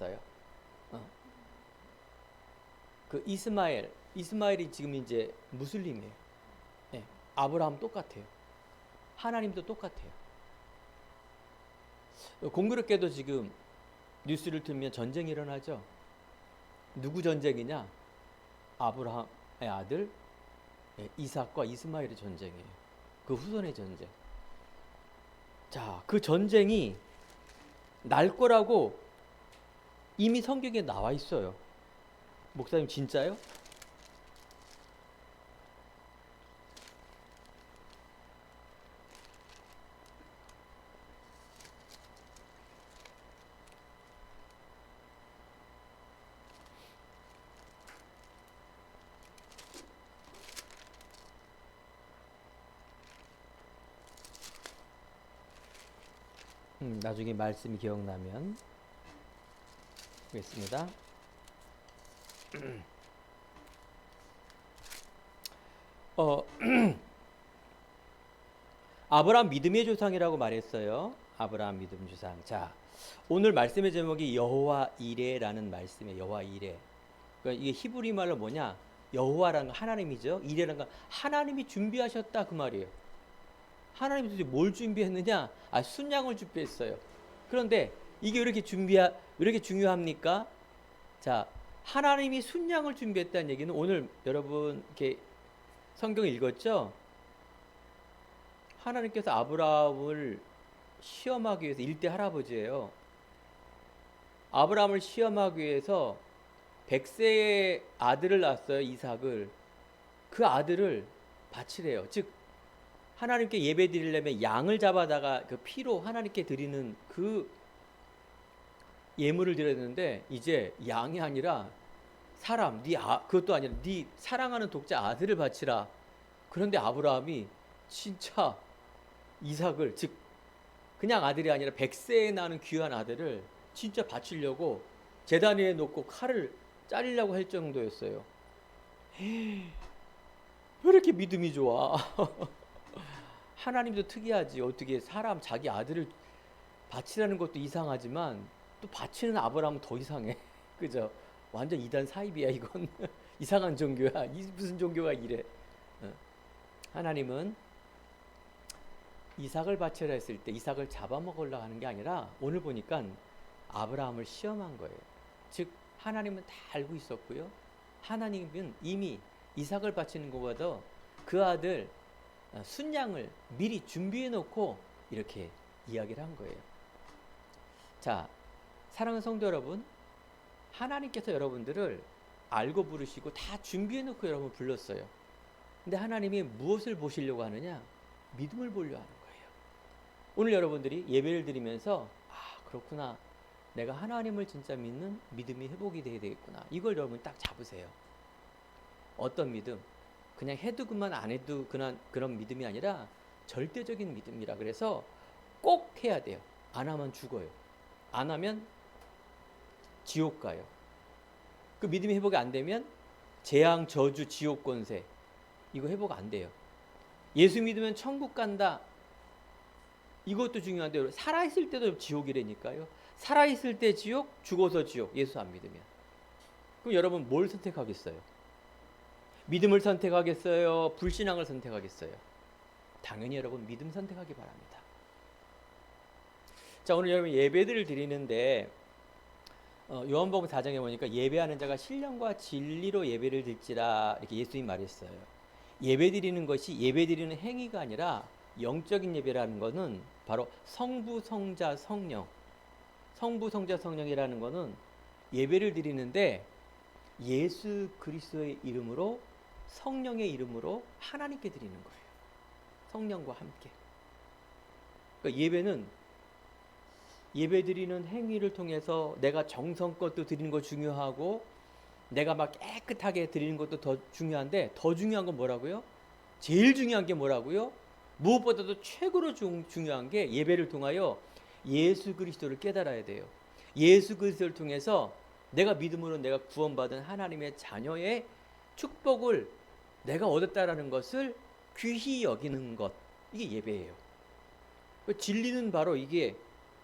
낳았어요. 어. 그 이스마엘이 지금 이제 무슬림이에요. 예. 아브라함 똑같아요. 하나님도 똑같아요. 공교롭게도 지금 뉴스를 틀면 전쟁이 일어나죠. 누구 전쟁이냐? 아브라함의 아들 이삭과 이스마엘의 전쟁이에요. 그 후손의 전쟁. 자, 그 전쟁이 날 거라고 이미 성경에 나와 있어요. 목사님 진짜요? 나중에 말씀이 기억나면 보겠습니다. 어, 아브라함 믿음의 조상이라고 말했어요. 아브라함 믿음 조상. 자, 오늘 말씀의 제목이 여호와 이레라는 말씀이에요. 여호와 이레. 그러니까 이게 히브리 말로 뭐냐? 여호와라는 건 하나님이죠. 이레라는 건 하나님이 준비하셨다 그 말이에요. 하나님이 도대체 뭘 준비했느냐? 순양을 준비했어요. 그런데 이게 왜 이렇게 중요합니까? 자, 하나님이 순양을 준비했다는 얘기는 오늘 여러분 이렇게 성경 읽었죠? 하나님께서 아브라함을 시험하기 위해서 일대 할아버지예요. 아브라함을 시험하기 위해서 100세의 아들을 낳았어요. 이삭을. 그 아들을 바치래요. 즉 하나님께 예배 드리려면 양을 잡아다가 그 피로 하나님께 드리는 그 예물을 드려야 되는데 이제 양이 아니라 사람, 그것도 아니라 네 사랑하는 독자 아들을 바치라. 그런데 아브라함이 진짜 이삭을, 즉 그냥 아들이 아니라 100세에 나는 귀한 아들을 진짜 바치려고 제단 위에 놓고 칼을 자르려고 할 정도였어요. 왜 이렇게 믿음이 좋아? 하나님도 특이하지. 어떻게 사람 자기 아들을 바치라는 것도 이상하지만 또 바치는 아브라함은 더 이상해. 그죠? 완전 이단 사입이야 이건. 이상한 종교야. 무슨 종교가 이래. 하나님은 이삭을 바치라 했을 때 이삭을 잡아먹으려고 하는 게 아니라 오늘 보니까 아브라함을 시험한 거예요. 즉 하나님은 다 알고 있었고요. 하나님은 이미 이삭을 바치는 것보다 그 아들 순양을 미리 준비해 놓고 이렇게 이야기를 한 거예요. 자, 사랑하는 성도 여러분, 하나님께서 여러분들을 알고 부르시고 다 준비해 놓고 여러분 불렀어요. 근데 하나님이 무엇을 보시려고 하느냐? 믿음을 보려고 하는 거예요. 오늘 여러분들이 예배를 드리면서 그렇구나. 내가 하나님을 진짜 믿는 믿음이 회복이 돼야 되겠구나. 이걸 여러분 딱 잡으세요. 어떤 믿음? 그냥 해도 그만 안 해도 그런 믿음이 아니라 절대적인 믿음이라. 그래서 꼭 해야 돼요. 안 하면 죽어요. 안 하면 지옥 가요. 그 믿음이 회복이 안 되면 재앙, 저주, 지옥 권세 이거 회복 안 돼요. 예수 믿으면 천국 간다. 이것도 중요한데요. 살아있을 때도 지옥이라니까요. 살아있을 때 지옥, 죽어서 지옥. 예수 안 믿으면. 그럼 여러분 뭘 선택하겠어요? 믿음을 선택하겠어요? 불신앙을 선택하겠어요? 당연히 여러분 믿음 선택하기 바랍니다. 자, 오늘 여러분 예배를 드리는데 요한복음 4장에 보니까 예배하는 자가 신령과 진리로 예배를 드릴지라 이렇게 예수님이 말했어요. 예배 드리는 것이 예배 드리는 행위가 아니라 영적인 예배라는 것은 바로 성부, 성자, 성령. 성부, 성자, 성령이라는 것은 예배를 드리는데 예수 그리스도의 이름으로 성령의 이름으로 하나님께 드리는 거예요. 성령과 함께. 그러니까 예배는 예배 드리는 행위를 통해서 내가 정성껏 또 드리는 거 중요하고 내가 막 깨끗하게 드리는 것도 더 중요한데 더 중요한 건 뭐라고요? 제일 중요한 게 뭐라고요? 무엇보다도 최고로 중요한 게 예배를 통하여 예수 그리스도를 깨달아야 돼요. 예수 그리스도를 통해서 내가 믿음으로 내가 구원받은 하나님의 자녀의 축복을 내가 얻었다라는 것을 귀히 여기는 것. 이게 예배예요. 진리는 바로 이게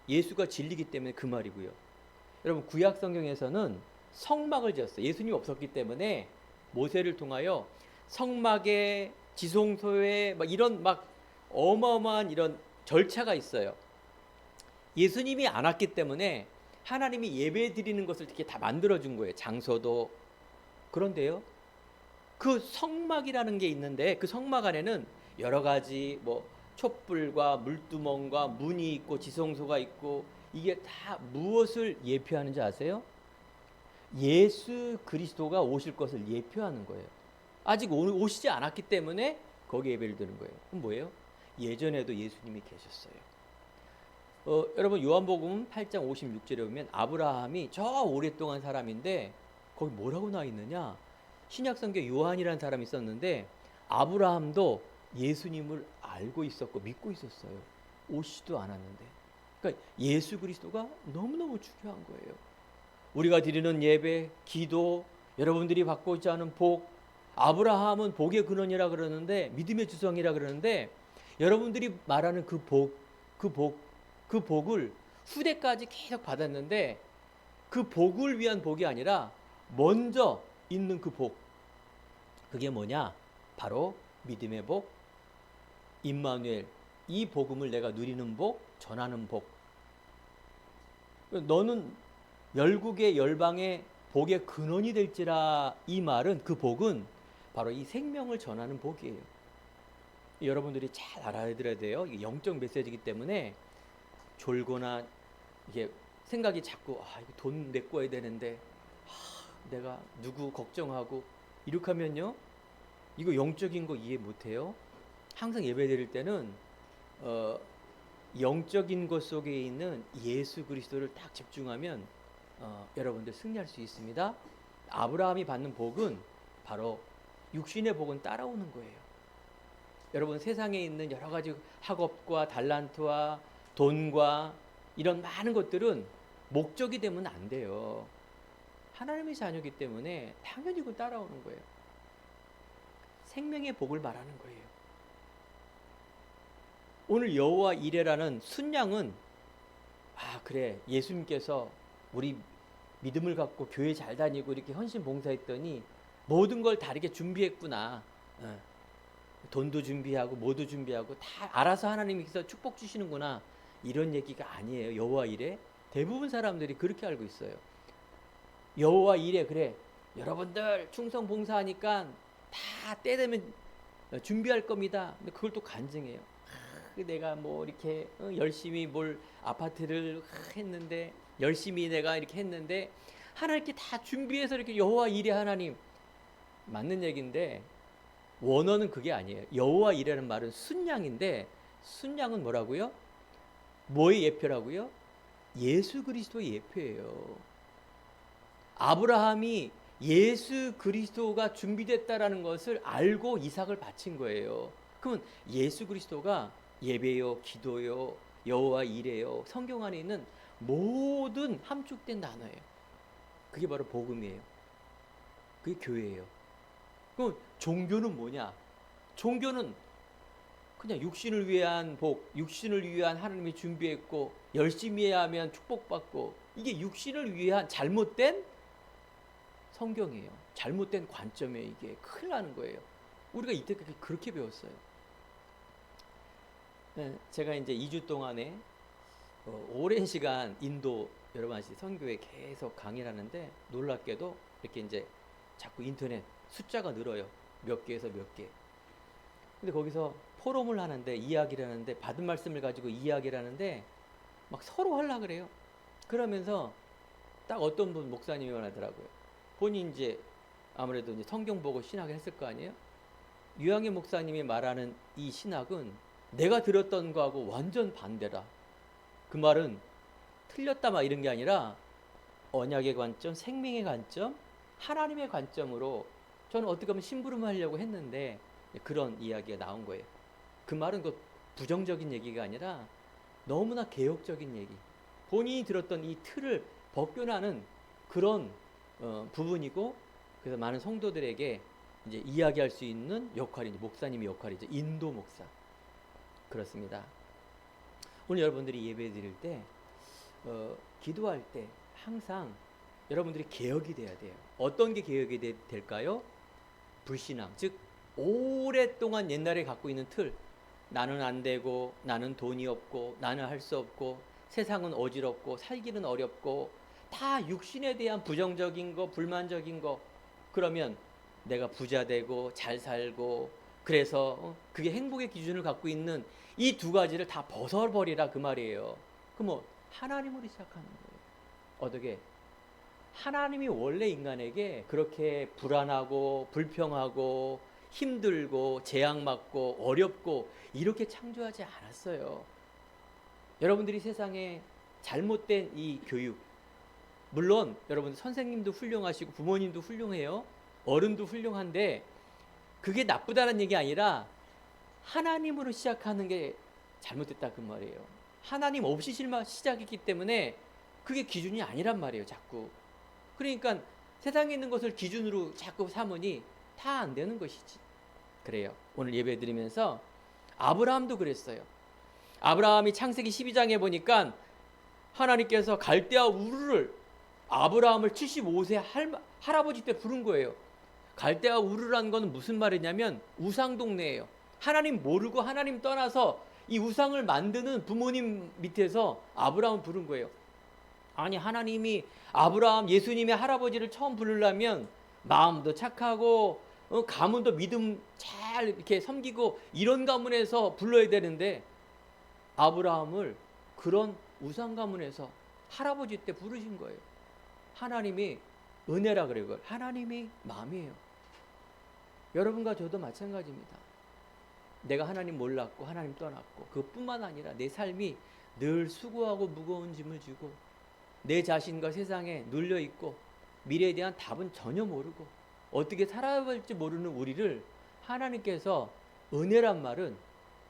예수가 진리기 때문에 그 말이고요. 여러분 구약 성경에서는 성막을 지었어요. 예수님이 없었기 때문에 모세를 통하여 성막에 지성소에 막 이런 막 어마어마한 이런 절차가 있어요. 예수님이 안 왔기 때문에 하나님이 예배 드리는 것을 이렇게 다 만들어 준 거예요. 장소도. 그런데요, 그 성막이라는 게 있는데 그 성막 안에는 여러 가지 뭐 촛불과 물두멍과 문이 있고 지성소가 있고, 이게 다 무엇을 예표하는지 아세요? 예수 그리스도가 오실 것을 예표하는 거예요. 아직 오시지 않았기 때문에 거기 예배를 드는 거예요. 그럼 뭐예요? 예전에도 예수님이 계셨어요. 여러분 요한복음 8장 56절에 보면 아브라함이 저 오랫동안 사람인데 거기 뭐라고 나와 있느냐? 신약성경 요한이라는 사람이 있었는데 아브라함도 예수님을 알고 있었고 믿고 있었어요. 오시지도 않았는데. 그러니까 예수 그리스도가 너무너무 중요한 거예요. 우리가 드리는 예배, 기도, 여러분들이 받고 있지 않은 복, 아브라함은 복의 근원이라 그러는데, 믿음의 주성이라 그러는데, 여러분들이 말하는 그 복을 후대까지 계속 받았는데 그 복을 위한 복이 아니라 먼저 있는 그 복, 그게 뭐냐? 바로 믿음의 복, 임마누엘, 이 복음을 내가 누리는 복, 전하는 복. 너는 열국의 열방의 복의 근원이 될지라, 이 말은, 그 복은 바로 이 생명을 전하는 복이에요. 여러분들이 잘 알아들어야 돼요. 이게 영적 메시지이기 때문에 졸거나 이게 생각이 자꾸 이거 돈 내꿔야 되는데 내가 누구 걱정하고 이렇게 하면요, 이거 영적인 거 이해 못해요. 항상 예배 드릴 때는 영적인 것 속에 있는 예수 그리스도를 딱 집중하면 여러분들 승리할 수 있습니다. 아브라함이 받는 복은 바로 육신의 복은 따라오는 거예요. 여러분 세상에 있는 여러 가지 학업과 달란트와 돈과 이런 많은 것들은 목적이 되면 안 돼요. 하나님의 자녀이기 때문에 당연히 그 따라오는 거예요. 생명의 복을 말하는 거예요. 오늘 여호와 이레라는 순양은 그래, 예수님께서 우리 믿음을 갖고 교회 잘 다니고 이렇게 헌신 봉사했더니 모든 걸 다 이렇게 준비했구나. 돈도 준비하고 뭐도 준비하고 다 알아서 하나님께서 축복 주시는구나, 이런 얘기가 아니에요. 여호와 이레 대부분 사람들이 그렇게 알고 있어요. 여호와 이레, 그래 여러분들 충성 봉사하니까 다 때 되면 준비할 겁니다. 근데 그걸 또 간증해요. 내가 뭐 이렇게 열심히 뭘 아파트를 했는데, 열심히 내가 이렇게 했는데 하나님께 다 준비해서 이렇게 여호와 이레, 하나님, 맞는 얘기인데 원어는 그게 아니에요. 여호와 이레라는 말은 순양인데, 순양은 뭐라고요? 뭐의 예표라고요? 예수 그리스도의 예표예요. 아브라함이 예수 그리스도가 준비됐다라는 것을 알고 이삭을 바친 거예요. 그러면 예수 그리스도가 예배요, 기도요, 여호와 이레요, 성경 안에 있는 모든 함축된 단어예요. 그게 바로 복음이에요. 그게 교회예요. 그럼 종교는 뭐냐? 종교는 그냥 육신을 위한 복, 육신을 위한 하나님이 준비했고 열심히 해야 하면 축복받고, 이게 육신을 위한 잘못된 성경이에요. 잘못된 관점에 이게 큰일 나는 거예요. 우리가 이때까지 그렇게 배웠어요. 제가 이제 2주 동안에 오랜 시간 인도 여러 가지 선교회 계속 강의를 하는데, 놀랍게도 이렇게 이제 자꾸 인터넷 숫자가 늘어요. 몇 개에서 몇 개. 근데 거기서 포럼을 하는데, 이야기를 하는데, 받은 말씀을 가지고 이야기를 하는데 막 서로 하려고 그래요. 그러면서 딱 어떤 분 목사님이 말하더라고요. 본인 이제 아무래도 이제 성경 보고 신학을 했을 거 아니에요. 유양의 목사님이 말하는 이 신학은 내가 들었던 거하고 완전 반대다. 그 말은 틀렸다 막 이런 게 아니라 언약의 관점, 생명의 관점, 하나님의 관점으로 저는 어떻게 보면 심부름하려고 했는데 그런 이야기가 나온 거예요. 그 말은 그 부정적인 얘기가 아니라 너무나 개혁적인 얘기, 본인이 들었던 이 틀을 벗겨나는 그런 부분이고, 그래서 많은 성도들에게 이제 이야기할 수 있는 역할이 목사님의 역할이죠. 인도 목사. 그렇습니다. 오늘 여러분들이 예배 드릴 때 기도할 때 항상 여러분들이 개혁이 돼야 돼요. 어떤 게 개혁이 될까요? 불신앙, 즉 오랫동안 옛날에 갖고 있는 틀, 나는 안 되고, 나는 돈이 없고, 나는 할 수 없고, 세상은 어지럽고, 살기는 어렵고, 다 육신에 대한 부정적인 거, 불만적인 거. 그러면 내가 부자 되고 잘 살고, 그래서 그게 행복의 기준을 갖고 있는 이 두 가지를 다 벗어버리라 그 말이에요. 그럼 뭐 하나님으로 시작하는 거예요. 어떻게? 하나님이 원래 인간에게 그렇게 불안하고 불평하고 힘들고 재앙받고 어렵고 이렇게 창조하지 않았어요. 여러분들이 세상에 잘못된 이 교육, 물론 여러분 선생님도 훌륭하시고 부모님도 훌륭해요. 어른도 훌륭한데 그게 나쁘다는 얘기 아니라 하나님으로 시작하는 게 잘못됐다 그 말이에요. 하나님 없이 시작했기 때문에 그게 기준이 아니란 말이에요. 자꾸. 그러니까 세상에 있는 것을 기준으로 자꾸 삼으니 다 안 되는 것이지. 그래요. 오늘 예배 드리면서 아브라함도 그랬어요. 아브라함이 창세기 12장에 보니까 하나님께서 갈대아 우르를 아브라함을 75세 할아버지 때 부른 거예요. 갈대아 우르라는 건 무슨 말이냐면 우상 동네예요. 하나님 모르고 하나님 떠나서 이 우상을 만드는 부모님 밑에서 아브라함을 부른 거예요. 아니 하나님이 아브라함 예수님의 할아버지를 처음 부르려면 마음도 착하고 가문도 믿음 잘 이렇게 섬기고 이런 가문에서 불러야 되는데 아브라함을 그런 우상 가문에서 할아버지 때 부르신 거예요. 하나님이 은혜라 그래요. 그걸. 하나님이 마음이에요. 여러분과 저도 마찬가지입니다. 내가 하나님 몰랐고 하나님 떠났고 그것뿐만 아니라 내 삶이 늘 수고하고 무거운 짐을 지고 내 자신과 세상에 눌려있고 미래에 대한 답은 전혀 모르고 어떻게 살아야 할지 모르는 우리를 하나님께서 은혜란 말은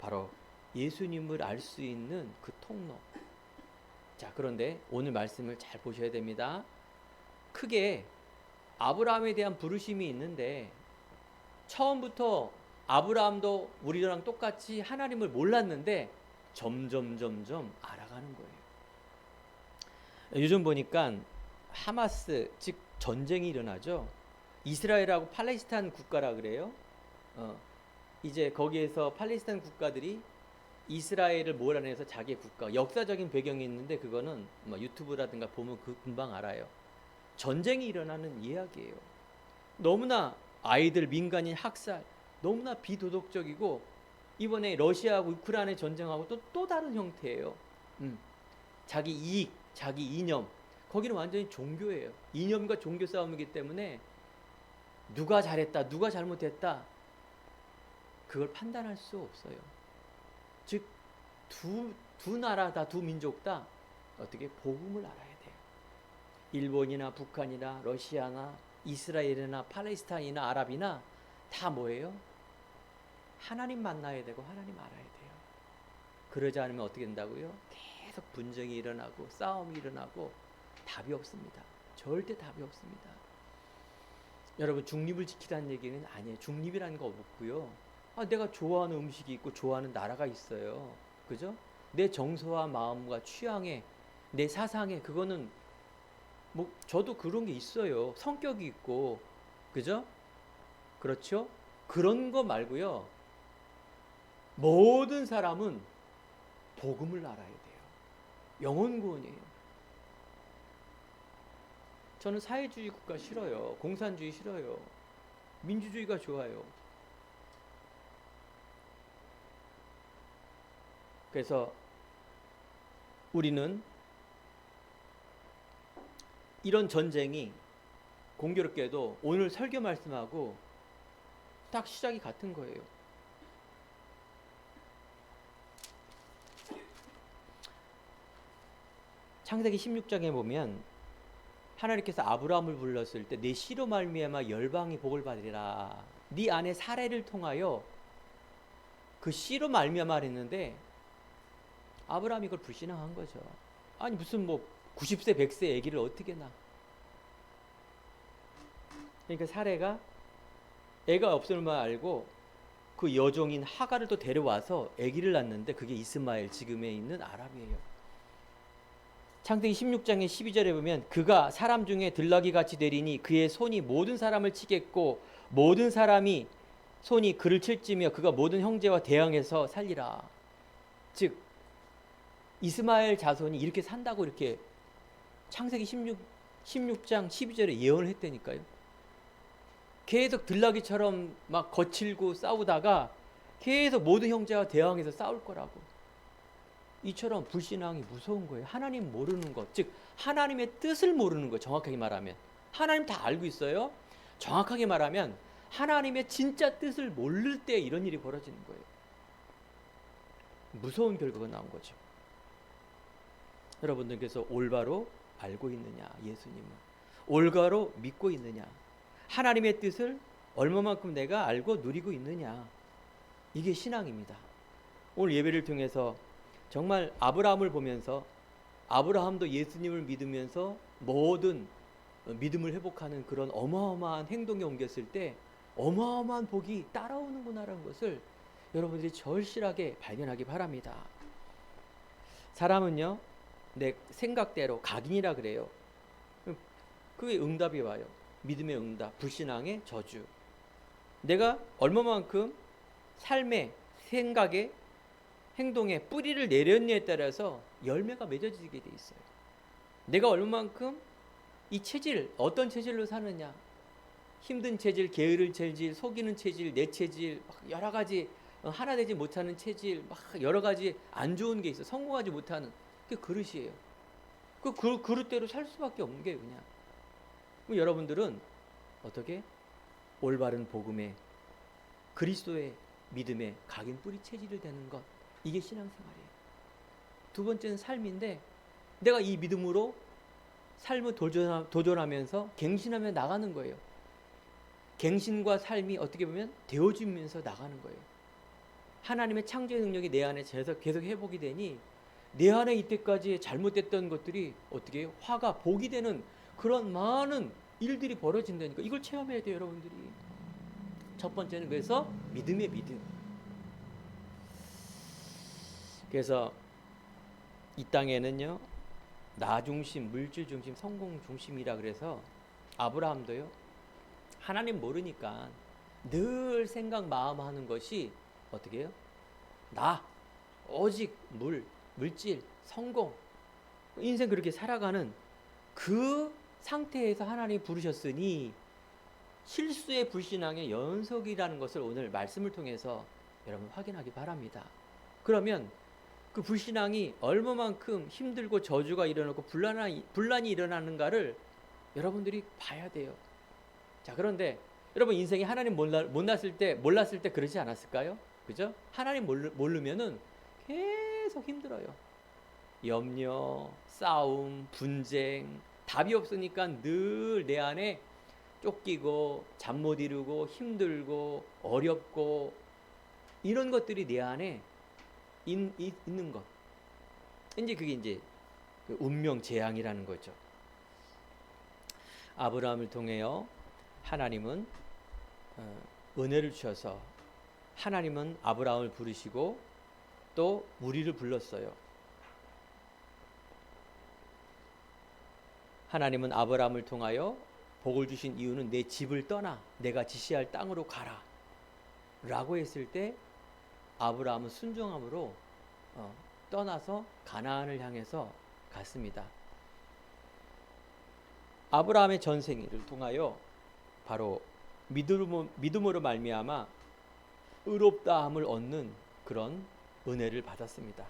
바로 예수님을 알 수 있는 그 통로. 자, 그런데 오늘 말씀을 잘 보셔야 됩니다. 크게 아브라함에 대한 부르심이 있는데 처음부터 아브라함도 우리랑 똑같이 하나님을 몰랐는데 점점 알아가는 거예요. 요즘 보니까 하마스 즉 전쟁이 일어나죠. 이스라엘하고 팔레스타인 국가라 그래요. 이제 거기에서 팔레스타인 국가들이 이스라엘을 몰아내서 자기의 국가, 역사적인 배경이 있는데 그거는 뭐 유튜브라든가 보면 금방 알아요. 전쟁이 일어나는 이야기예요. 너무나 아이들 민간인 학살, 너무나 비도덕적이고 이번에 러시아하고 우크라이나 전쟁하고 또 다른 형태예요. 자기 이익, 자기 이념, 거기는 완전히 종교예요. 이념과 종교 싸움이기 때문에 누가 잘했다, 누가 잘못했다 그걸 판단할 수 없어요. 즉 두 나라 다, 두 민족 다 어떻게 복음을 알아야 돼요. 일본이나 북한이나 러시아나 이스라엘이나 팔레스타인이나 아랍이나 다 뭐예요? 하나님 만나야 되고 하나님 알아야 돼요. 그러지 않으면 어떻게 된다고요? 계속 분쟁이 일어나고 싸움이 일어나고 답이 없습니다. 절대 답이 없습니다. 여러분 중립을 지키라는 얘기는 아니에요. 중립이라는 거 없고요. 내가 좋아하는 음식이 있고 좋아하는 나라가 있어요. 그죠? 내 정서와 마음과 취향에 내 사상에 그거는 뭐 저도 그런 게 있어요. 성격이 있고 그죠? 그렇죠? 그런 거 말고요. 모든 사람은 복음을 알아야 돼요. 영혼 구원이에요. 저는 사회주의 국가 싫어요. 공산주의 싫어요. 민주주의가 좋아요. 그래서 우리는 이런 전쟁이 공교롭게도 오늘 설교 말씀하고 딱 시작이 같은 거예요. 창세기 16장에 보면 하나님께서 아브라함을 불렀을 때 내 씨로 말미암아 열방이 복을 받으리라. 네 안에 사례를 통하여 그 씨로 말미암아 했는데 아브라함이 이걸 불신앙한 거죠. 아니 무슨 뭐 90세 100세 아기를 어떻게 낳아. 그러니까 사례가 애가 없을 만 알고 그 여종인 하갈을 또 데려와서 아기를 낳는데 그게 이스마엘 지금에 있는 아랍이에요. 창세기 16장의 12절에 보면 그가 사람 중에 들나귀 같이 되리니 그의 손이 모든 사람을 치겠고 모든 사람이 손이 그를 칠지며 그가 모든 형제와 대항해서 살리라. 즉 이스마엘 자손이 이렇게 산다고 이렇게 창세기 16장 12절에 예언을 했다니까요. 계속 들나귀처럼 막 거칠고 싸우다가 계속 모든 형제와 대항해서 싸울 거라고. 이처럼 불신앙이 무서운 거예요. 하나님 모르는 것, 즉 하나님의 뜻을 모르는 거. 정확하게 말하면 하나님 다 알고 있어요. 정확하게 말하면 하나님의 진짜 뜻을 모를 때 이런 일이 벌어지는 거예요. 무서운 결과가 나온 거죠. 여러분들께서 올바로 알고 있느냐, 예수님을 올바로 믿고 있느냐, 하나님의 뜻을 얼마만큼 내가 알고 누리고 있느냐, 이게 신앙입니다. 오늘 예배를 통해서 정말 아브라함을 보면서 아브라함도 예수님을 믿으면서 모든 믿음을 회복하는 그런 어마어마한 행동에 옮겼을 때 어마어마한 복이 따라오는구나라는 것을 여러분들이 절실하게 발견하기 바랍니다. 사람은요, 내 생각대로 각인이라 그래요. 그게 응답이 와요. 믿음의 응답, 불신앙의 저주. 내가 얼마만큼 삶의 생각에 행동에 뿌리를 내렸느냐에 따라서 열매가 맺어지게 돼 있어요. 내가 얼마만큼 이 체질, 어떤 체질로 사느냐, 힘든 체질, 게으를 체질, 속이는 체질, 내 체질, 막 여러 가지 하나 되지 못하는 체질, 막 여러 가지 안 좋은 게 있어. 성공하지 못하는 그 그릇이에요. 그 그릇대로 살 수밖에 없는 게 그냥. 그럼 여러분들은 어떻게 올바른 복음의 그리스도의 믿음의 각인 뿌리 체질이 되는 것, 이게 신앙생활이에요. 두 번째는 삶인데 내가 이 믿음으로 삶을 도전하면서 갱신하며 나가는 거예요. 갱신과 삶이 어떻게 보면 되어지면서 나가는 거예요. 하나님의 창조의 능력이 내 안에 계속 회복이 되니 내 안에 이때까지 잘못됐던 것들이 어떻게 해요? 화가 복이 되는 그런 많은 일들이 벌어진다니까. 이걸 체험해야 돼요, 여러분들이. 첫 번째는 그래서 믿음의 믿음. 그래서 이 땅에는요, 나 중심, 물질 중심, 성공 중심이라 그래서 아브라함도요, 하나님 모르니까 늘 생각 마음 하는 것이 어떻게 해요? 나, 오직 물질, 성공, 인생 그렇게 살아가는 그 상태에서 하나님이 부르셨으니 실수의 불신앙의 연속이라는 것을 오늘 말씀을 통해서 여러분 확인하기 바랍니다. 그러면 그 불신앙이 얼마만큼 힘들고 저주가 일어나고 분란이 일어나는가를 여러분들이 봐야 돼요. 자, 그런데 여러분 인생이 하나님 몰랐을 때 그러지 않았을까요? 그죠? 하나님 모르면은 계속 힘들어요. 염려, 싸움, 분쟁, 답이 없으니까 늘 내 안에 쫓기고 잠 못 이루고 힘들고 어렵고 이런 것들이 내 안에 있는 것. 이제 그게 이제 그 운명 재앙이라는 거죠. 아브라함을 통해요, 하나님은 은혜를 주셔서 하나님은 아브라함을 부르시고 또 우리를 불렀어요. 하나님은 아브라함을 통하여 복을 주신 이유는 내 집을 떠나 내가 지시할 땅으로 가라 라고 했을 때 아브라함은 순종함으로 떠나서 가나안을 향해서 갔습니다. 아브라함의 전생일을 통하여 바로 믿음으로 말미암아 의롭다함을 얻는 그런 은혜를 받았습니다.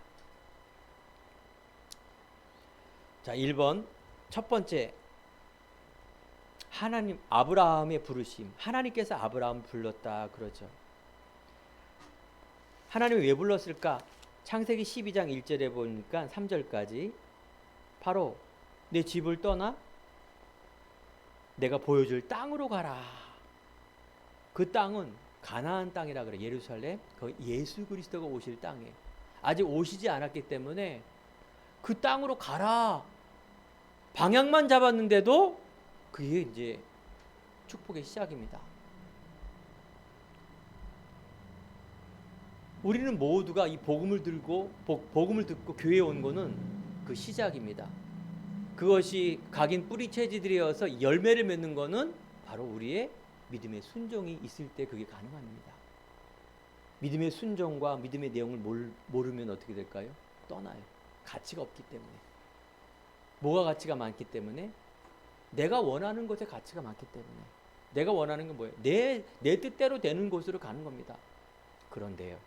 자, 1번 첫 번째, 하나님 아브라함의 부르심. 하나님께서 아브라함을 불렀다 그러죠. 하나님이 왜 불렀을까? 창세기 12장 1절에 보니까 3절까지 바로 내 집을 떠나 내가 보여줄 땅으로 가라. 그 땅은 가나안 땅이라 그래. 예루살렘. 거기 예수 그리스도가 오실 땅에 아직 오시지 않았기 때문에 그 땅으로 가라. 방향만 잡았는데도 그게 이제 축복의 시작입니다. 우리는 모두가 이 복음을 듣고 교회에 온 거는 그 시작입니다. 그것이 각인 뿌리채지 되어서 열매를 맺는 거는 바로 우리의 믿음의 순종이 있을 때 그게 가능합니다. 믿음의 순종과 믿음의 내용을 모르면 어떻게 될까요? 떠나요. 가치가 없기 때문에. 뭐가 가치가 많기 때문에? 내가 원하는 것에 가치가 많기 때문에. 내가 원하는 건 뭐예요? 내 뜻대로 되는 곳으로 가는 겁니다. 그런데요,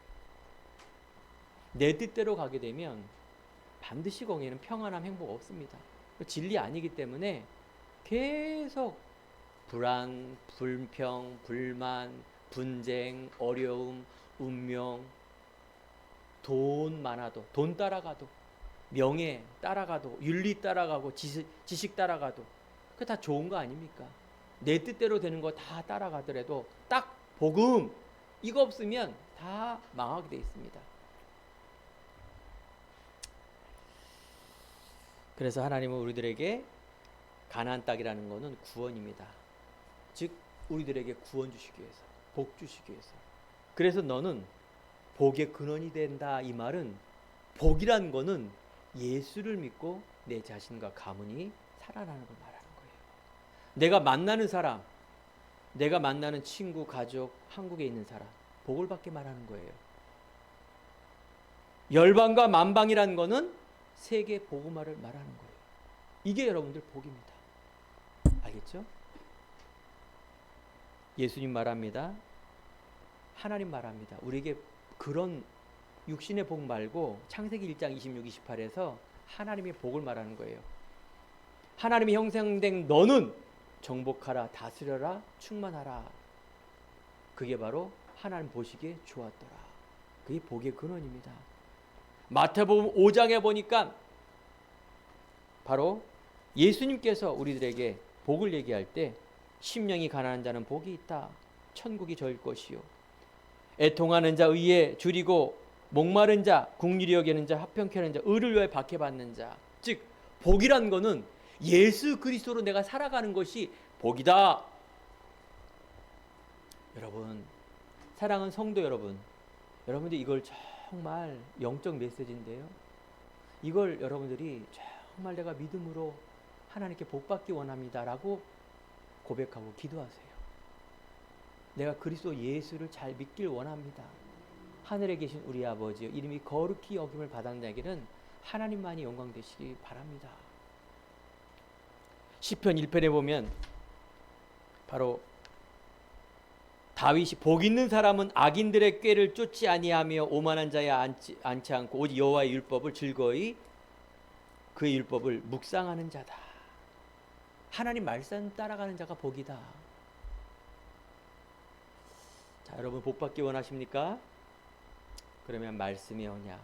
내 뜻대로 가게 되면 반드시 거기에는 평안함, 행복 없습니다. 진리 아니기 때문에 계속 불안, 불평, 불만, 분쟁, 어려움, 운명, 돈 많아도, 돈 따라가도, 명예 따라가도, 윤리 따라가고, 지식 따라가도 그게 다 좋은 거 아닙니까? 내 뜻대로 되는 거 다 따라가더라도 딱 복음 이거 없으면 다 망하게 돼 있습니다. 그래서 하나님은 우리들에게 가나안 땅이라는 것은 구원입니다. 즉 우리들에게 구원 주시기 위해서, 복 주시기 위해서. 그래서 너는 복의 근원이 된다. 이 말은 복이란 거는 예수를 믿고 내 자신과 가문이 살아나는 걸 말하는 거예요. 내가 만나는 사람, 내가 만나는 친구, 가족, 한국에 있는 사람, 복을 받게 말하는 거예요. 열방과 만방이라는 거는 세계 복음화를 말하는 거예요. 이게 여러분들 복입니다. 알겠죠? 예수님 말합니다. 하나님 말합니다. 우리에게 그런 육신의 복 말고 창세기 1장 26, 28에서 하나님의 복을 말하는 거예요. 하나님의 형상된 너는 정복하라, 다스려라, 충만하라. 그게 바로 하나님 보시기에 좋았더라. 그게 복의 근원입니다. 마태복음 5장에 보니까 바로 예수님께서 우리들에게 복을 얘기할 때 심령이 가난한 자는 복이 있다. 천국이 저일 것이요. 애통하는 자 의에 줄이고 목마른 자 긍휼히 여기는 자 화평케 하는 자 의를 위하여 박해받는 자. 즉 복이란 거는 예수 그리스도로 내가 살아가는 것이 복이다. 여러분, 사랑하는 성도 여러분, 여러분들 이걸 정말 영적 메시지인데요. 이걸 여러분들이 정말 내가 믿음으로 하나님께 복받기 원합니다라고 고백하고 기도하세요. 내가 그리스도 예수를 잘 믿길 원합니다. 하늘에 계신 우리 아버지여, 이름이 거룩히 여김을 받은 자에게는 하나님만이 영광 되시기 바랍니다. 시편 1편에 보면 바로 다윗이 복 있는 사람은 악인들의 꾀를 쫓지 아니하며 오만한 자에 앉지 않고 오직 여호와의 율법을 즐거이 그의 율법을 묵상하는 자다. 하나님 말씀 따라가는 자가 복이다. 자, 여러분 복 받기 원하십니까? 그러면 말씀의 언약,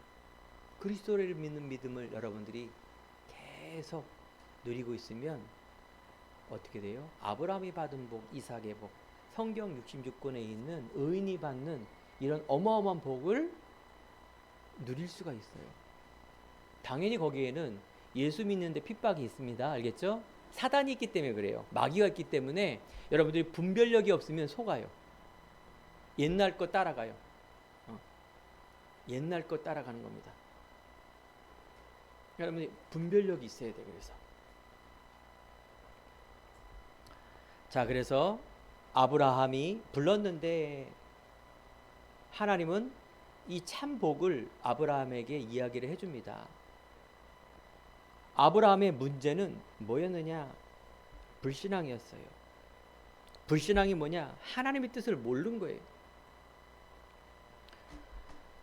그리스도를 믿는 믿음을 여러분들이 계속 누리고 있으면 어떻게 돼요? 아브라함이 받은 복, 이삭의 복, 성경 66권에 있는 의인이 받는 이런 어마어마한 복을 누릴 수가 있어요. 당연히 거기에는 예수 믿는데 핍박이 있습니다. 알겠죠? 사단이 있기 때문에 그래요. 마귀가 있기 때문에 여러분들이 분별력이 없으면 속아요. 옛날 거 따라가요. 옛날 거 따라가는 겁니다. 여러분이 분별력이 있어야 돼요. 그래서 아브라함이 불렀는데 하나님은 이 참 복을 아브라함에게 이야기를 해줍니다. 아브라함의 문제는 뭐였느냐? 불신앙이었어요. 불신앙이 뭐냐? 하나님의 뜻을 모르는 거예요.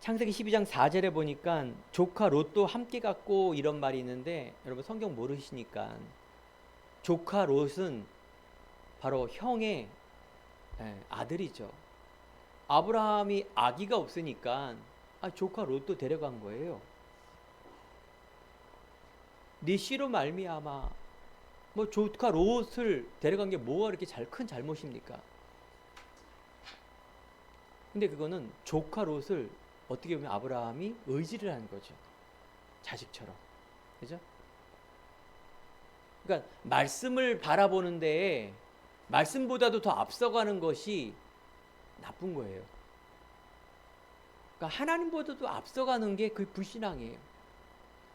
창세기 12장 4절에 보니까 조카 롯도 함께 갔고 이런 말이 있는데, 여러분 성경 모르시니까 조카 롯은 바로 형의 아들이죠. 아브라함이 아기가 없으니까 조카 롯도 데려간 거예요. 네 씨로 말미암아 뭐 조카 롯을 데려간 게 뭐가 이렇게 큰 잘못입니까? 근데 그거는 조카 롯을 어떻게 보면 아브라함이 의지를 하는 거죠. 자식처럼. 그죠? 그러니까 말씀을 바라보는 데에 말씀보다도 더 앞서가는 것이 나쁜 거예요. 그러니까 하나님보다도 앞서가는 게 그 불신앙이에요.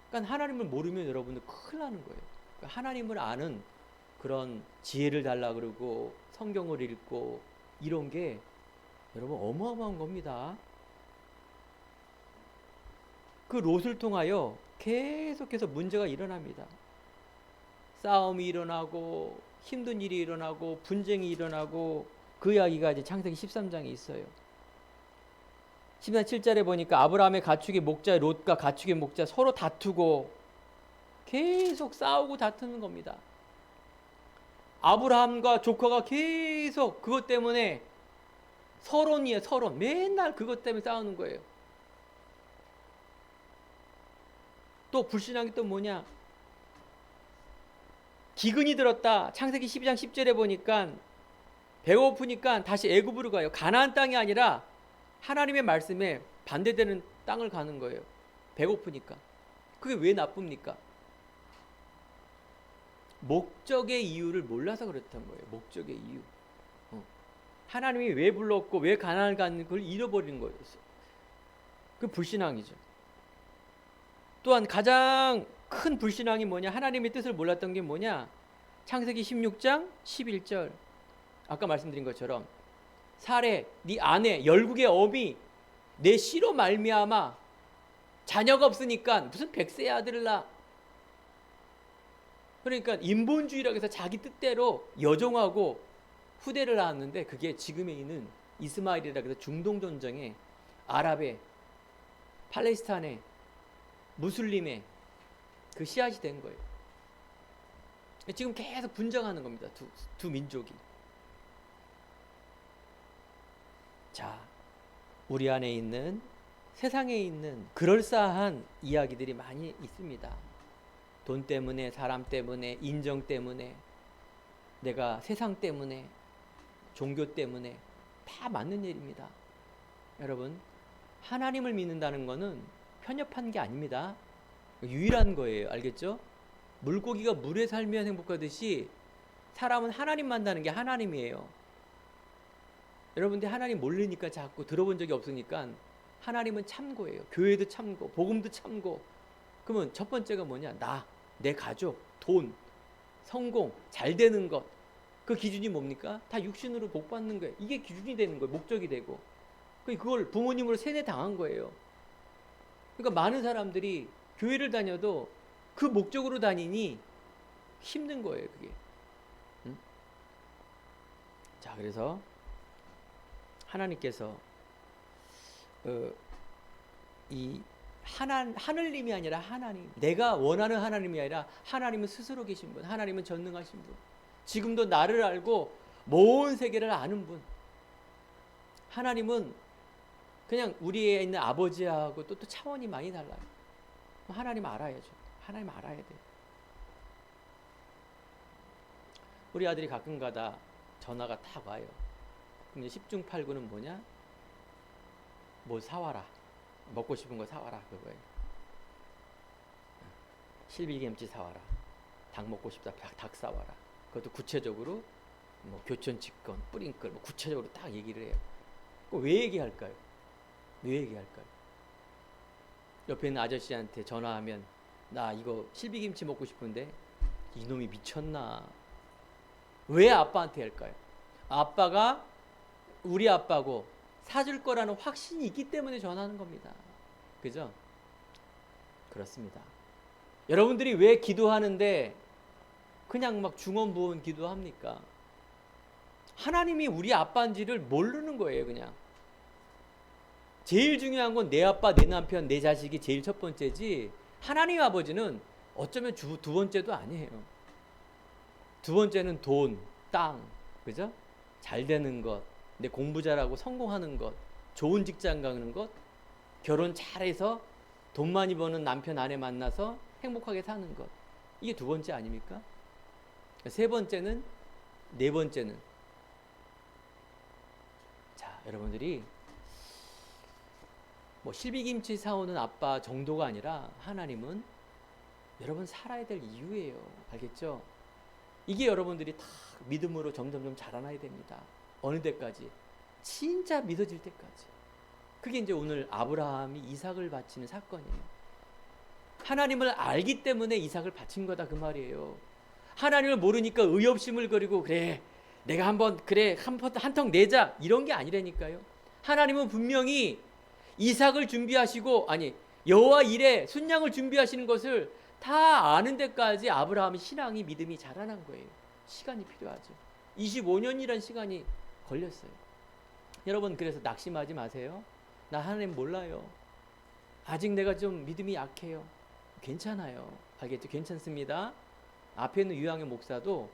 그러니까 하나님을 모르면 여러분들 큰일 나는 거예요. 하나님을 아는 그런 지혜를 달라 그러고 성경을 읽고 이런 게 여러분 어마어마한 겁니다. 그 롯을 통하여 계속해서 문제가 일어납니다. 싸움이 일어나고 힘든 일이 일어나고 분쟁이 일어나고 그 이야기가 이제 창세기 13장에 있어요. 17절에 보니까 아브라함의 가축의 목자 롯과 가축의 목자 서로 다투고 계속 싸우고 다투는 겁니다. 아브라함과 조카가 계속 그것 때문에 서론이에요. 서론. 맨날 그것 때문에 싸우는 거예요. 또 불신한 게 또 뭐냐? 기근이 들었다. 창세기 12장 10절에 보니까 배고프니까 다시 애굽으로 가요. 가나안 땅이 아니라 하나님의 말씀에 반대되는 땅을 가는 거예요. 배고프니까. 그게 왜 나쁩니까? 목적의 이유를 몰라서 그랬던 거예요. 목적의 이유. 하나님이 왜 불렀고 왜 가나안을 가는 걸 잃어버린 거였어요. 그 불신앙이죠. 또한 가장 큰 불신앙이 뭐냐? 하나님의 뜻을 몰랐던 게 뭐냐? 창세기 16장 11절. 아까 말씀드린 것처럼 사레 네 아내 열국의 어미 내 씨로 말미암아 자녀가 없으니까 무슨 백세의 아들을 낳아. 그러니까 인본주의라고 해서 자기 뜻대로 여종하고 후대를 낳았는데 그게 지금에 있는 이스마엘이라고 해서 중동 전쟁에 아랍의 팔레스타인의 무슬림의 그 씨앗이 된 거예요. 지금 계속 분쟁하는 겁니다. 두 민족이. 자, 우리 안에 있는 세상에 있는 그럴싸한 이야기들이 많이 있습니다. 돈 때문에, 사람 때문에, 인정 때문에, 내가 세상 때문에, 종교 때문에 다 맞는 일입니다. 여러분, 하나님을 믿는다는 것은 편협한 게 아닙니다. 유일한 거예요. 알겠죠? 물고기가 물에 살면 행복하듯이 사람은 하나님 만나는 게 하나님이에요. 여러분들 하나님 모르니까 자꾸 들어본 적이 없으니까 하나님은 참고예요. 교회도 참고, 복음도 참고. 그러면 첫 번째가 뭐냐? 내 가족, 돈, 성공, 잘 되는 것. 그 기준이 뭡니까? 다 육신으로 복 받는 거예요. 이게 기준이 되는 거예요. 목적이 되고. 그걸 부모님으로 세뇌 당한 거예요. 그러니까 많은 사람들이 교회를 다녀도 그 목적으로 다니니 힘든 거예요, 그게. 응? 자, 그래서 하나님께서 이 하늘님이 아니라 하나님, 내가 원하는 하나님이 아니라 하나님은 스스로 계신 분, 하나님은 전능하신 분, 지금도 나를 알고 모든 세계를 아는 분. 하나님은 그냥 우리에 있는 아버지하고 또 차원이 많이 달라요. 하나님 알아야죠. 하나님 알아야 돼요. 우리 아들이 가끔가다 전화가 탁 와요. 그럼 이제 10중 8구는 뭐냐? 뭐 사와라. 먹고 싶은 거 사와라. 그거예요. 실비김치 사와라. 닭 먹고 싶다. 닭 사와라. 그것도 구체적으로 뭐 교촌 직권, 뿌링클 뭐 구체적으로 딱 얘기를 해요. 왜 얘기할까요? 왜 얘기할까요? 옆에 있는 아저씨한테 전화하면 나 이거 실비김치 먹고 싶은데 이놈이 미쳤나? 왜 아빠한테 할까요? 아빠가 우리 아빠고 사줄 거라는 확신이 있기 때문에 전화하는 겁니다. 그죠? 그렇습니다. 여러분들이 왜 기도하는데 그냥 막 중언부언 기도합니까? 하나님이 우리 아빠인지를 모르는 거예요, 그냥. 제일 중요한 건 내 아빠, 내 남편, 내 자식이 제일 첫 번째지, 하나님 아버지는 어쩌면 두 번째도 아니에요. 두 번째는 돈, 땅, 그죠? 잘 되는 것, 내 공부 잘하고 성공하는 것, 좋은 직장 가는 것, 결혼 잘해서 돈 많이 버는 남편, 아내 만나서 행복하게 사는 것. 이게 두 번째 아닙니까? 세 번째는, 네 번째는. 자, 여러분들이 뭐 실비김치 사오는 아빠 정도가 아니라 하나님은 여러분 살아야 될 이유예요. 알겠죠? 이게 여러분들이 다 믿음으로 점점점 자라나야 됩니다. 어느 때까지? 진짜 믿어질 때까지. 그게 이제 오늘 아브라함이 이삭을 바치는 사건이에요. 하나님을 알기 때문에 이삭을 바친 거다 그 말이에요. 하나님을 모르니까 의협심을 거리고 그래 내가 한번 그래 한턱 내자 이런 게 아니라니까요. 하나님은 분명히 이삭을 준비하시고 아니 여호와 일에 순양을 준비하시는 것을 다 아는 데까지 아브라함의 신앙이 믿음이 자라난 거예요. 시간이 필요하죠. 25년이란 시간이 걸렸어요. 여러분 그래서 낙심하지 마세요. 나 하나님 몰라요. 아직 내가 좀 믿음이 약해요. 괜찮아요. 알겠죠? 괜찮습니다. 앞에 있는 유양의 목사도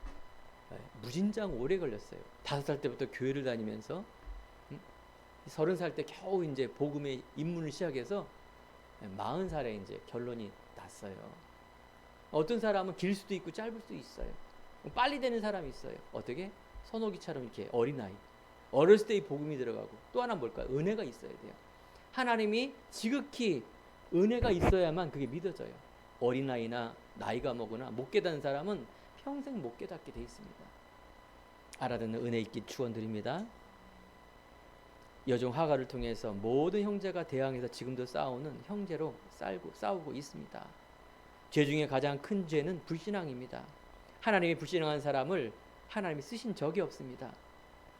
무진장 오래 걸렸어요. 5살 때부터 교회를 다니면서 30살 때 겨우 이제 복음의 입문을 시작해서 40살에 이제 결론이 났어요. 어떤 사람은 길 수도 있고 짧을 수도 있어요. 빨리 되는 사람이 있어요. 어떻게? 선호기처럼 이렇게 어린아이. 어렸을 때 이 복음이 들어가고 또 하나 뭘까요? 은혜가 있어야 돼요. 하나님이 지극히 은혜가 있어야만 그게 믿어져요. 어린아이나 나이가 먹거나 못 깨닫는 사람은 평생 못 깨닫게 돼 있습니다. 알아듣는 은혜 있기 축원드립니다. 여종 하가를 통해서 모든 형제가 대항해서 지금도 싸우는 형제로 싸우고 있습니다. 죄 중에 가장 큰 죄는 불신앙입니다. 하나님이 불신앙한 사람을 하나님이 쓰신 적이 없습니다.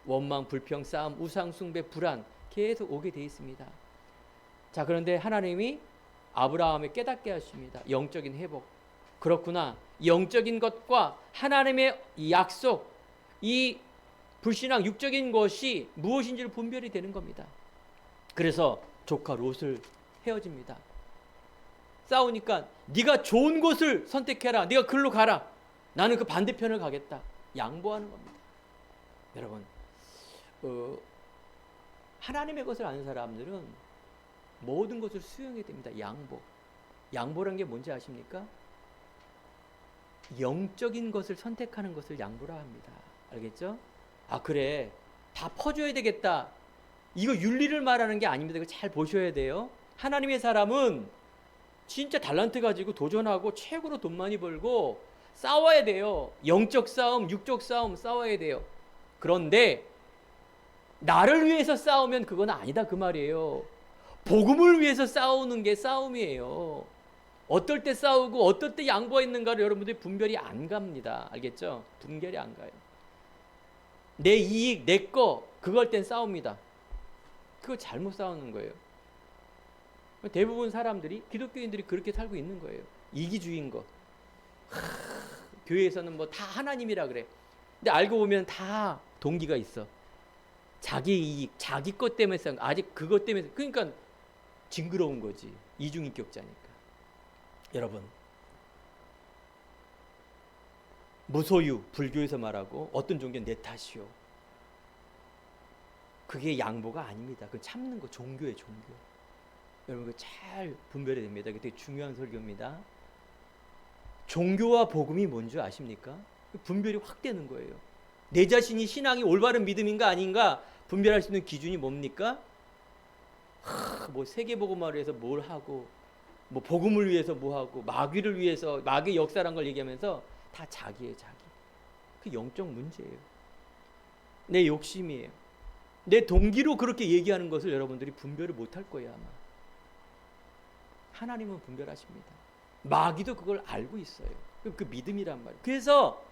원망, 불평, 싸움, 우상, 숭배, 불안 계속 오게 돼 있습니다. 자, 그런데 하나님이 아브라함을 깨닫게 하십니다. 영적인 회복. 그렇구나. 영적인 것과 하나님의 이 약속, 이 불신앙, 육적인 것이 무엇인지를 분별이 되는 겁니다. 그래서 조카 롯을 헤어집니다. 싸우니까 네가 좋은 곳을 선택해라. 네가 글로 가라. 나는 그 반대편을 가겠다. 양보하는 겁니다. 여러분, 하나님의 것을 아는 사람들은 모든 것을 수용해야 됩니다. 양보. 양보란 게 뭔지 아십니까? 영적인 것을 선택하는 것을 양보라 합니다. 알겠죠? 아 그래 다 퍼줘야 되겠다. 이거 윤리를 말하는 게 아닙니다. 이거 잘 보셔야 돼요. 하나님의 사람은 진짜 달란트 가지고 도전하고 최고로 돈 많이 벌고 싸워야 돼요. 영적 싸움, 육적 싸움 싸워야 돼요. 그런데 나를 위해서 싸우면 그건 아니다 그 말이에요. 복음을 위해서 싸우는 게 싸움이에요. 어떨 때 싸우고 어떨 때 양보했는가를 여러분들이 분별이 안 갑니다. 알겠죠? 분별이 안 가요. 내 이익, 내 거 그걸 땐 싸웁니다. 그거 잘못 싸우는 거예요. 대부분 사람들이 기독교인들이 그렇게 살고 있는 거예요. 이기주의인 거. 교회에서는 뭐 다 하나님이라 그래. 근데 알고 보면 다 동기가 있어. 자기 이익, 자기 것 때문에 싸운 거. 아직 그것 때문에 그러니까 징그러운 거지. 이중인격자니까. 여러분 무소유 불교에서 말하고 어떤 종교는 내 탓이요. 그게 양보가 아닙니다. 그건 참는 거 종교예요. 종교. 여러분 그 잘 분별해야 됩니다. 이게 되게 중요한 설교입니다. 종교와 복음이 뭔지 아십니까? 분별이 확 되는 거예요. 내 자신이 신앙이 올바른 믿음인가 아닌가 분별할 수 있는 기준이 뭡니까? 뭐 세계복음화를 해서 뭘 하고 뭐 복음을 위해서 뭐 하고 마귀를 위해서 마귀의 역사란 걸 얘기하면서 다 자기예요. 자기. 그 영적 문제예요. 내 욕심이에요. 내 동기로 그렇게 얘기하는 것을 여러분들이 분별을 못할 거예요. 아마. 하나님은 분별하십니다. 마귀도 그걸 알고 있어요. 그 믿음이란 말이에요. 그래서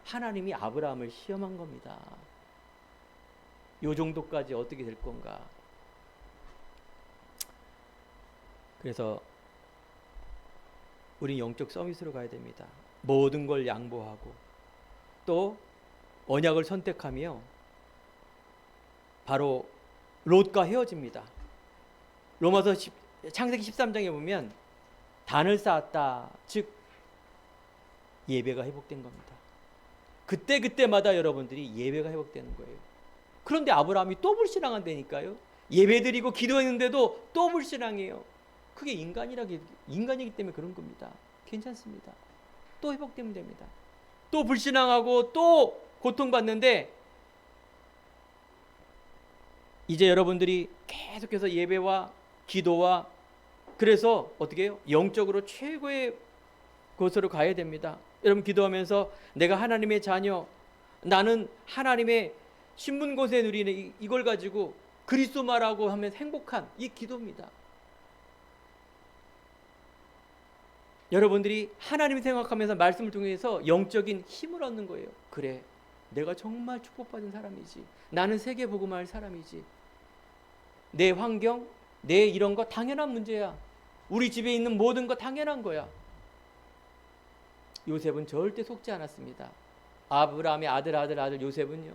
하나님이 아브라함을 시험한 겁니다. 요 정도까지 어떻게 될 건가. 그래서 우린 영적 서밋으로 가야 됩니다. 모든 걸 양보하고 또 언약을 선택하며 바로 롯과 헤어집니다. 로마서 창세기 13장에 보면 단을 쌓았다. 즉 예배가 회복된 겁니다. 그때마다 여러분들이 예배가 회복되는 거예요. 그런데 아브라함이 또 불신앙한다니까요. 예배드리고 기도했는데도 또 불신앙해요. 그게 인간이기 때문에 그런 겁니다. 괜찮습니다. 또 회복되면 됩니다. 또 불신앙하고 또 고통받는데 이제 여러분들이 계속해서 예배와 기도와 그래서 어떻게 해요? 영적으로 최고의 곳으로 가야 됩니다. 여러분 기도하면서 내가 하나님의 자녀, 나는 하나님의 신분곳에 누리는 이걸 가지고 그리스도 말하고 하면 행복한 이 기도입니다. 여러분들이 하나님 생각하면서 말씀을 통해서 영적인 힘을 얻는 거예요. 그래, 내가 정말 축복받은 사람이지. 나는 세계 복음할 사람이지. 내 환경, 내 이런 거 당연한 문제야. 우리 집에 있는 모든 거 당연한 거야. 요셉은 절대 속지 않았습니다. 아브라함의 아들 요셉은요,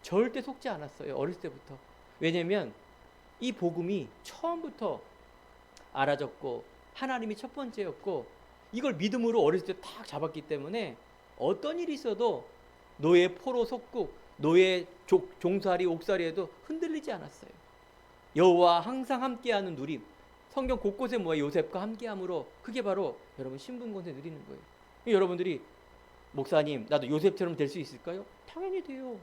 절대 속지 않았어요. 어렸을 때부터. 왜냐면 이 복음이 처음부터 알아졌고 하나님이 첫 번째였고 이걸 믿음으로 어렸을 때 탁 잡았기 때문에 어떤 일이 있어도 노예 포로 속국, 노예 종살이 옥살이에도 흔들리지 않았어요. 여호와 항상 함께하는 누림. 성경 곳곳에 뭐야? 요셉과 함께함으로. 그게 바로 여러분 신분권세 누리는 거예요. 여러분들이 목사님 나도 요셉처럼 될 수 있을까요? 당연히 돼요.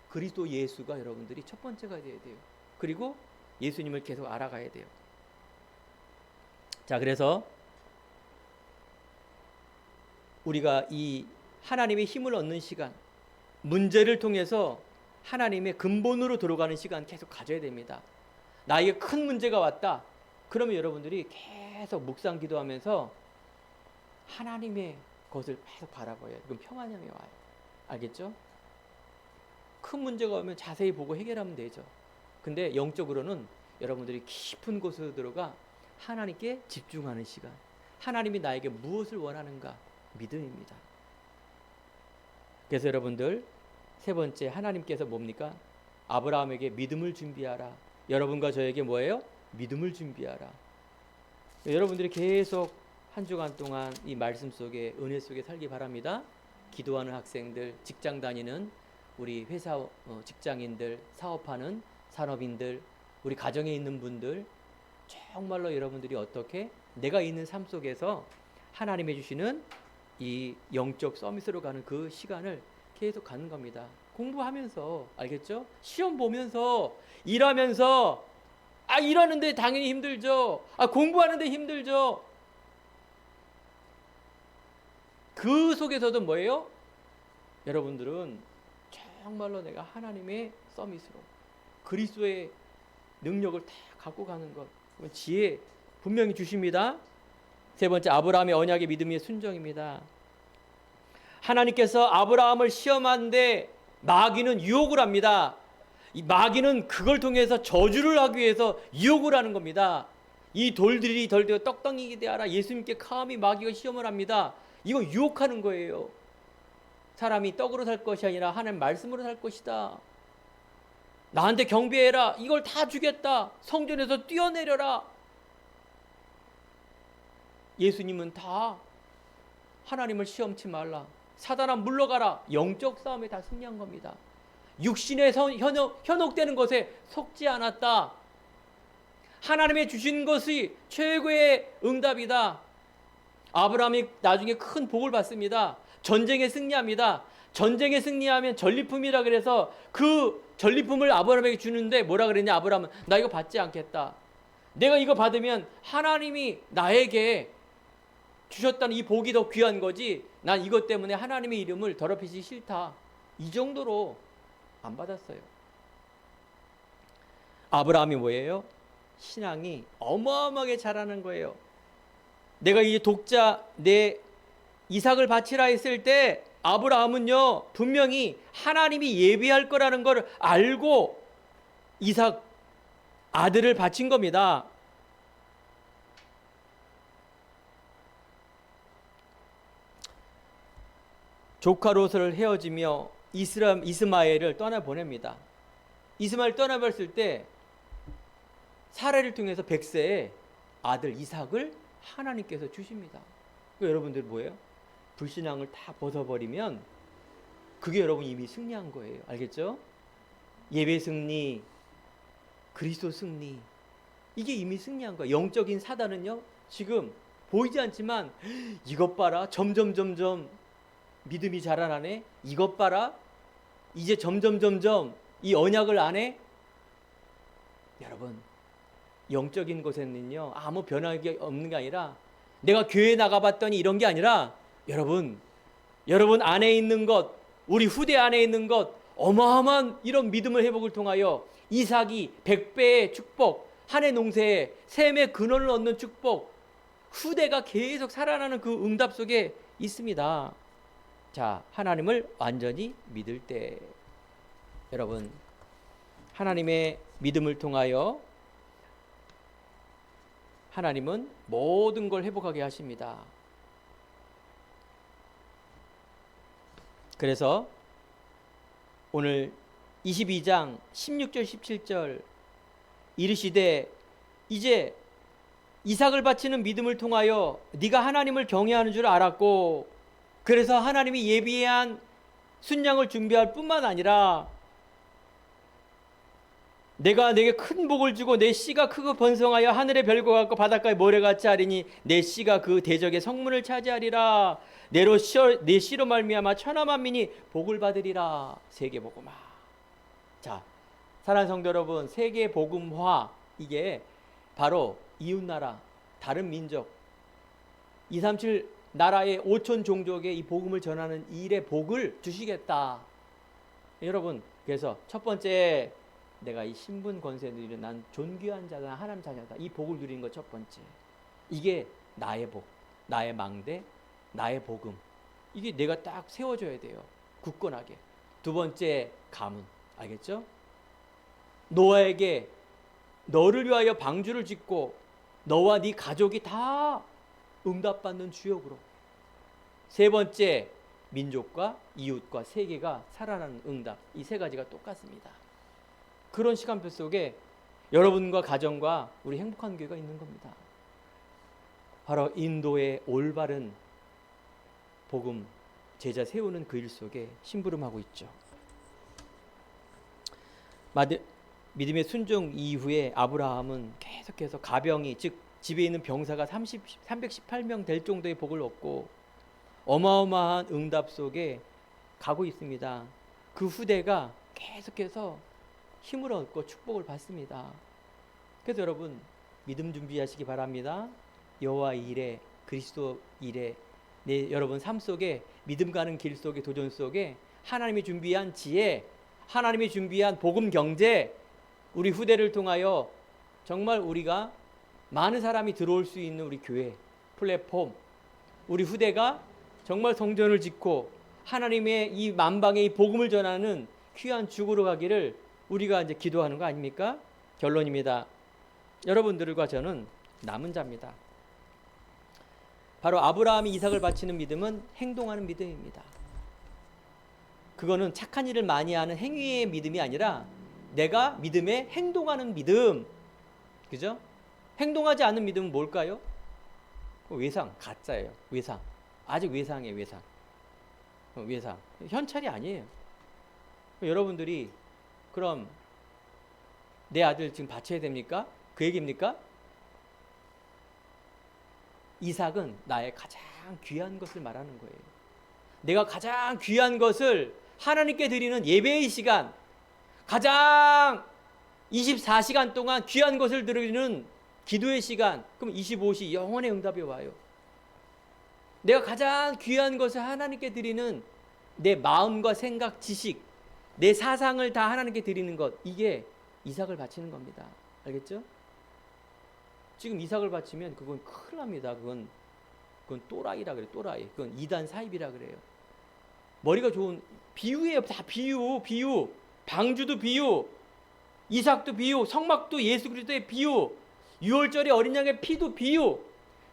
그리스도 예수가 여러분들이 첫 번째가 돼야 돼요. 그리고 예수님을 계속 알아가야 돼요. 자, 그래서 우리가 이 하나님의 힘을 얻는 시간, 문제를 통해서 하나님의 근본으로 들어가는 시간 계속 가져야 됩니다. 나에게 큰 문제가 왔다. 그러면 여러분들이 계속 묵상 기도하면서 하나님의 것을 계속 바라봐야 해요. 그럼 평안함이 와요. 알겠죠? 큰 문제가 오면 자세히 보고 해결하면 되죠. 근데 영적으로는 여러분들이 깊은 곳으로 들어가 하나님께 집중하는 시간. 하나님이 나에게 무엇을 원하는가? 믿음입니다. 그래서 여러분들 세 번째 하나님께서 뭡니까? 아브라함에게 믿음을 준비하라. 여러분과 저에게 뭐예요? 믿음을 준비하라. 여러분들이 계속 한 주간 동안 이 말씀 속에 은혜 속에 살기 바랍니다. 기도하는 학생들, 직장 다니는 우리 회사 직장인들, 사업하는 산업인들, 우리 가정에 있는 분들, 정말로 여러분들이 어떻게 내가 있는 삶 속에서 하나님이 주시는 이 영적 서밋으로 가는 그 시간을 계속 갖는 겁니다. 공부하면서, 알겠죠? 시험 보면서, 일하면서, 일하는데 당연히 힘들죠. 공부하는데 힘들죠. 그 속에서도 뭐예요? 여러분들은 정말로 내가 하나님의 서밋으로 그리스도의 능력을 다 갖고 가는 것, 지혜 분명히 주십니다. 세 번째, 아브라함의 언약의 믿음의 순종입니다. 하나님께서 아브라함을 시험하는데 마귀는 유혹을 합니다. 이 마귀는 그걸 통해서 저주를 하기 위해서 유혹을 하는 겁니다. 이 돌들이 덜되어 떡덩이게 되어라. 예수님께 감히 마귀가 시험을 합니다. 이거 유혹하는 거예요. 사람이 떡으로 살 것이 아니라 하나님 말씀으로 살 것이다. 나한테 경배해라. 이걸 다 주겠다. 성전에서 뛰어내려라. 예수님은 다 하나님을 시험치 말라. 사단아 물러가라. 영적 싸움에 다 승리한 겁니다. 육신에 현혹되는 것에 속지 않았다. 하나님의 주신 것이 최고의 응답이다. 아브라함이 나중에 큰 복을 받습니다. 전쟁에 승리합니다. 전쟁에 승리하면 전리품이라 그래서 그 전리품을 아브라함에게 주는데 뭐라 그랬냐? 아브라함은 나 이거 받지 않겠다. 내가 이거 받으면 하나님이 나에게 주셨다는 이 복이 더 귀한 거지, 난 이것 때문에 하나님의 이름을 더럽히기 싫다. 이 정도로 안 받았어요. 아브라함이 뭐예요? 신앙이 어마어마하게 자라는 거예요. 내가 이제 독자 내 이삭을 바치라 했을 때 아브라함은요 분명히 하나님이 예비할 거라는 걸 알고 이삭 아들을 바친 겁니다. 조카 롯을 헤어지며 이스마엘을 떠나보냅니다. 이스마엘 떠나버렸을 때 사례를 통해서 백세의 아들 이삭을 하나님께서 주십니다. 여러분들 뭐예요? 불신앙을 다 벗어버리면 그게 여러분 이미 승리한 거예요. 알겠죠? 예배 승리, 그리스도 승리, 이게 이미 승리한 거예요. 영적인 사단은요 지금 보이지 않지만 이것 봐라, 점점 믿음이 자라나네, 이것 봐라, 이제 점점 이 언약을 안 해. 여러분 영적인 것에는요 아무 변화가 없는 게 아니라, 내가 교회 나가봤더니 이런 게 아니라 여러분 안에 있는 것, 우리 후대 안에 있는 것, 어마어마한 이런 믿음의 회복을 통하여 이삭이 100배의 축복, 한 해 농사에 샘의 근원을 얻는 축복, 후대가 계속 살아나는 그 응답 속에 있습니다. 자, 하나님을 완전히 믿을 때, 여러분, 하나님의 믿음을 통하여 하나님은 모든 걸 회복하게 하십니다. 그래서 오늘 22장 16절 17절 이르시되 이제 이삭을 바치는 믿음을 통하여 네가 하나님을 경외하는 줄 알았고, 그래서 하나님이 예비한 순양을 준비할 뿐만 아니라 내가 내게 큰 복을 주고 내 씨가 크고 번성하여 하늘의 별과 같고 바닷가의 모래같이 하리니 내 씨가 그 대적의 성문을 차지하리라. 내 씨로 말미암아 천하 만민이 복을 받으리라. 세계복음화. 자, 사랑하는 성도 여러분, 세계복음화, 이게 바로 이웃나라, 다른 민족, 237 나라의 5천 종족에 이 복음을 전하는 일에 복을 주시겠다. 여러분, 그래서 첫 번째, 내가 이 신분 권세 누리는 난 존귀한 자다, 하나님 자녀다, 이 복을 누리는 것 첫 번째. 이게 나의 복, 나의 망대, 나의 복음. 이게 내가 딱 세워줘야 돼요, 굳건하게. 두 번째, 가문. 알겠죠? 노아에게 너를 위하여 방주를 짓고 너와 네 가족이 다 응답받는 주역으로. 세 번째, 민족과 이웃과 세계가 살아나는 응답. 이 세 가지가 똑같습니다. 그런 시간표 속에 여러분과 가정과 우리 행복한 교회가 있는 겁니다. 바로 인도의 올바른 복음 제자 세우는 그 일 속에 심부름하고 있죠. 믿음의 순종 이후에 아브라함은 계속해서 가병이, 즉 집에 있는 병사가 318명 될 정도의 복을 얻고 어마어마한 응답 속에 가고 있습니다. 그 후대가 계속해서 힘을 얻고 축복을 받습니다. 그래서 여러분, 믿음 준비하시기 바랍니다. 여호와 일에, 그리스도 일에, 여러분 삶 속에, 믿음 가는 길 속에, 도전 속에 하나님이 준비한 지혜, 하나님이 준비한 복음 경제, 우리 후대를 통하여 정말 우리가 많은 사람이 들어올 수 있는 우리 교회 플랫폼, 우리 후대가 정말 성전을 짓고 하나님의 이 만방의 이 복음을 전하는 귀한 주구로 가기를 우리가 이제 기도하는 거 아닙니까? 결론입니다. 여러분들과 저는 남은 자입니다. 바로 아브라함이 이삭을 바치는 믿음은 행동하는 믿음입니다. 그거는 착한 일을 많이 하는 행위의 믿음이 아니라 내가 믿음에 행동하는 믿음. 그죠? 행동하지 않는 믿음은 뭘까요? 외상, 가짜예요. 외상. 아직 외상이에요, 외상. 외상. 현찰이 아니에요. 여러분들이 그럼 내 아들 지금 바쳐야 됩니까? 그 얘기입니까? 이삭은 나의 가장 귀한 것을 말하는 거예요. 내가 가장 귀한 것을 하나님께 드리는 예배의 시간, 가장 24시간 동안 귀한 것을 드리는 기도의 시간, 그럼 25시 영원의 응답이 와요. 내가 가장 귀한 것을 하나님께 드리는 내 마음과 생각, 지식, 내 사상을 다 하나님께 드리는 것, 이게 이삭을 바치는 겁니다. 알겠죠? 지금 이삭을 바치면 그건 큰일 납니다. 그건 또라이라 그래요. 또라이. 그건 이단 사입이라 그래요. 머리가 좋은 비유예요. 다 비유. 방주도 비유, 이삭도 비유, 성막도 예수 그리스도의 비유, 유월절의 어린 양의 피도 비유,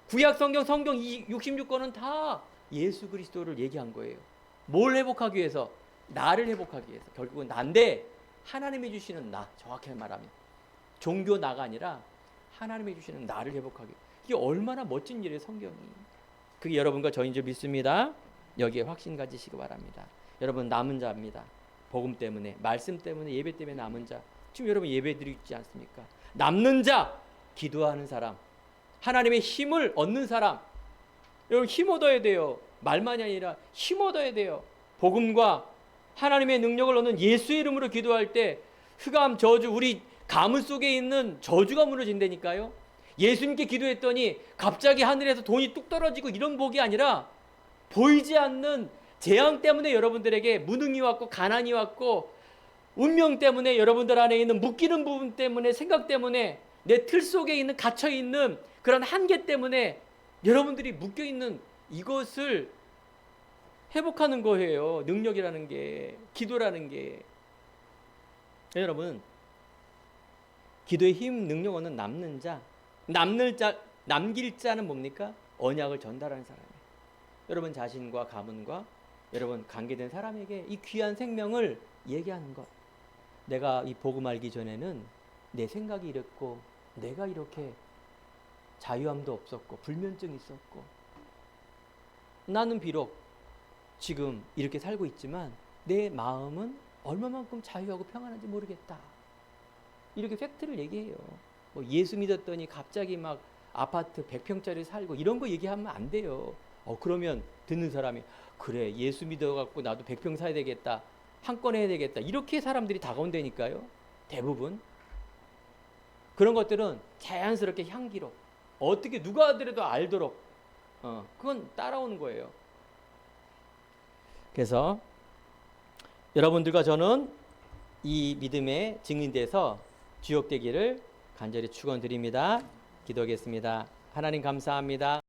구약 성경 66권은 다 예수 그리스도를 얘기한 거예요. 뭘 회복하기 위해서? 나를 회복하기 위해서. 결국은 난데 하나님이 주시는 나, 정확히 말하면 종교 나가 아니라 하나님이 주시는 나를 회복하기. 이게 얼마나 멋진 일이에요, 성경이. 그게 여러분과 저인 줄 믿습니다. 여기에 확신 가지시기 바랍니다. 여러분 남은 자입니다. 복음 때문에, 말씀 때문에, 예배 때문에 남은 자. 지금 여러분 예배 드리지 않습니까? 남는 자, 기도하는 사람, 하나님의 힘을 얻는 사람. 여러분 힘 얻어야 돼요. 말만이 아니라 힘 얻어야 돼요. 복음과 하나님의 능력을 얻는 예수의 이름으로 기도할 때 흑암, 저주, 우리 가문 속에 있는 저주가 무너진다니까요. 예수님께 기도했더니 갑자기 하늘에서 돈이 뚝 떨어지고 이런 복이 아니라 보이지 않는 재앙 때문에 여러분들에게 무능이 왔고 가난이 왔고 운명 때문에 여러분들 안에 있는 묶이는 부분 때문에 생각 때문에 내 틀 속에 있는 갇혀있는 그런 한계 때문에 여러분들이 묶여 있는 이것을 회복하는 거예요. 능력이라는 게, 기도라는 게. 여러분, 기도의 힘, 능력은 남는 자, 남길 자는 뭡니까? 언약을 전달하는 사람이에요. 여러분 자신과 가문과 여러분 관계된 사람에게 이 귀한 생명을 얘기하는 것. 내가 이 복음 알기 전에는 내 생각이 이랬고, 내가 이렇게 자유함도 없었고, 불면증이 있었고, 나는 비록 지금 이렇게 살고 있지만 내 마음은 얼마만큼 자유하고 평안한지 모르겠다. 이렇게 팩트를 얘기해요. 뭐 예수 믿었더니 갑자기 막 아파트 100평짜리 살고 이런 거 얘기하면 안 돼요. 그러면 듣는 사람이 그래, 예수 믿어갖고 나도 100평 사야 되겠다, 한 건 해야 되겠다, 이렇게 사람들이 다가온다니까요. 대부분 그런 것들은 자연스럽게 향기로 어떻게 누가 하더라도 알도록 그건 따라오는 거예요. 그래서 여러분들과 저는 이 믿음의 증인돼서 주역되기를 간절히 축원드립니다. 기도하겠습니다. 하나님 감사합니다.